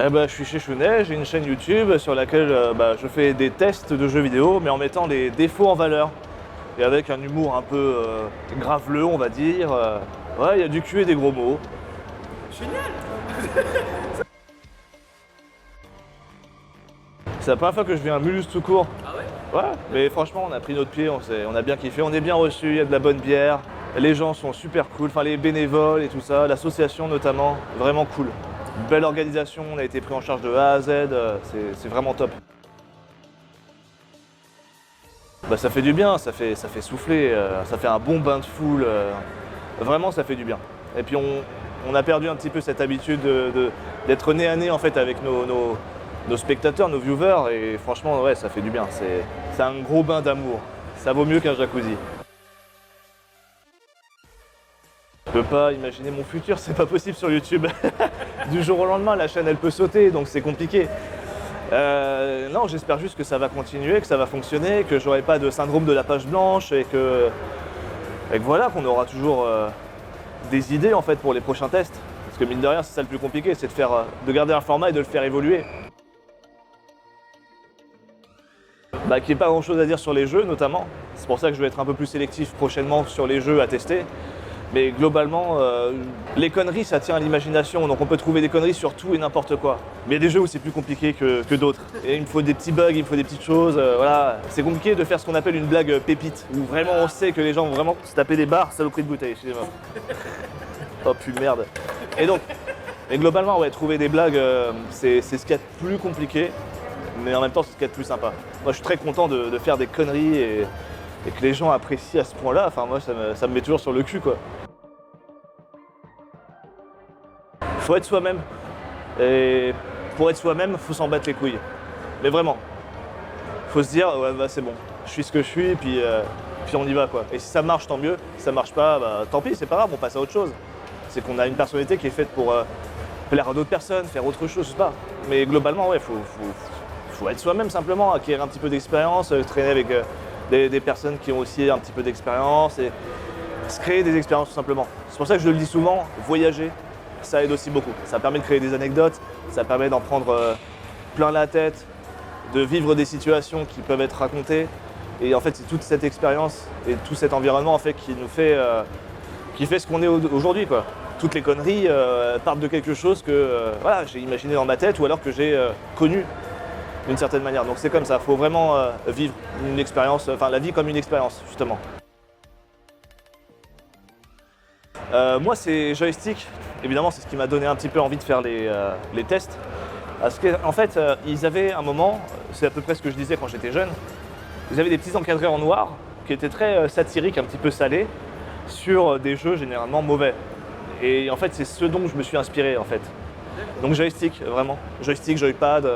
Je suis chez Chounet, j'ai une chaîne YouTube sur laquelle je fais des tests de jeux vidéo, mais en mettant les défauts en valeur. Et avec un humour un peu graveleux, on va dire. Ouais, il y a du cul et des gros mots. Génial. C'est la première fois que je viens à Mulhouse tout court. Ah ouais? Ouais, mais franchement, on a pris notre pied, on a bien kiffé, on est bien reçus, il y a de la bonne bière. Les gens sont super cool, enfin les bénévoles et tout ça, l'association notamment, vraiment cool. Belle organisation, on a été pris en charge de A à Z, c'est vraiment top. Ça fait du bien, ça fait souffler, ça fait un bon bain de foule, vraiment ça fait du bien. Et puis on a perdu un petit peu cette habitude d'être nez à nez en fait avec nos spectateurs, nos viewers, et franchement ouais ça fait du bien, c'est un gros bain d'amour, ça vaut mieux qu'un jacuzzi. Je peux pas imaginer mon futur, c'est pas possible sur YouTube. Du jour au lendemain, la chaîne elle peut sauter, donc c'est compliqué. Non, j'espère juste que ça va continuer, que ça va fonctionner, que j'aurai pas de syndrome de la page blanche et que voilà, qu'on aura toujours des idées en fait pour les prochains tests. Parce que mine de rien, c'est ça le plus compliqué, c'est de garder un format et de le faire évoluer. Qu'il n'y ait pas grand chose à dire sur les jeux notamment. C'est pour ça que je vais être un peu plus sélectif prochainement sur les jeux à tester. Mais globalement, les conneries, ça tient à l'imagination, donc on peut trouver des conneries sur tout et n'importe quoi. Mais il y a des jeux où c'est plus compliqué que d'autres. Et il me faut des petits bugs, il me faut des petites choses, voilà. C'est compliqué de faire ce qu'on appelle une blague pépite, où vraiment on sait que les gens vont vraiment se taper des barres, saloperie de bouteille, excusez-moi. Oh putain merde. Et globalement, ouais, trouver des blagues, c'est ce qu'il y a de plus compliqué, mais en même temps c'est ce qu'il y a de plus sympa. Moi je suis très content de faire des conneries et que les gens apprécient à ce point-là, enfin moi ça me met toujours sur le cul quoi. Faut être soi-même. Et pour être soi-même, faut s'en battre les couilles. Mais vraiment. Faut se dire, ouais c'est bon, je suis ce que je suis, puis on y va quoi. Et si ça marche, tant mieux. Si ça marche pas, tant pis, c'est pas grave, on passe à autre chose. C'est qu'on a une personnalité qui est faite pour plaire à d'autres personnes, faire autre chose, je sais pas. Mais globalement, ouais, faut être soi-même simplement, acquérir un petit peu d'expérience, traîner avec des personnes qui ont aussi un petit peu d'expérience et se créer des expériences tout simplement. C'est pour ça que je le dis souvent, voyager, ça aide aussi beaucoup. Ça permet de créer des anecdotes, ça permet d'en prendre plein la tête, de vivre des situations qui peuvent être racontées. Et en fait, c'est toute cette expérience et tout cet environnement en fait qui nous fait, qui fait ce qu'on est aujourd'hui, quoi. Toutes les conneries partent de quelque chose que voilà, j'ai imaginé dans ma tête ou alors que j'ai connu d'une certaine manière. Donc c'est comme ça, il faut vraiment vivre une expérience, enfin la vie comme une expérience justement. Moi c'est joystick, évidemment c'est ce qui m'a donné un petit peu envie de faire les tests. Parce qu'en fait ils avaient un moment, c'est à peu près ce que je disais quand j'étais jeune, ils avaient des petits encadreurs en noir qui étaient très satiriques, un petit peu salés, sur des jeux généralement mauvais. Et en fait c'est ce dont je me suis inspiré en fait. Donc joystick, vraiment. Joystick, joypad.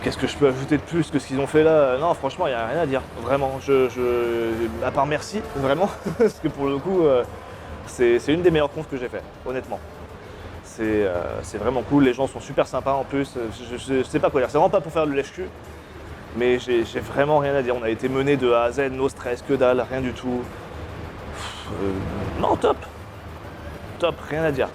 Qu'est-ce que je peux ajouter de plus que ce qu'ils ont fait là? Non, franchement, il n'y a rien à dire. Vraiment, à part merci, vraiment. Parce que pour le coup, c'est une des meilleures confs que j'ai fait, honnêtement. C'est vraiment cool, les gens sont super sympas en plus. Je sais pas quoi dire, c'est vraiment pas pour faire le lèche-cul. Mais j'ai vraiment rien à dire. On a été mené de A à Z, no stress, que dalle, rien du tout. Non, top. Top, rien à dire.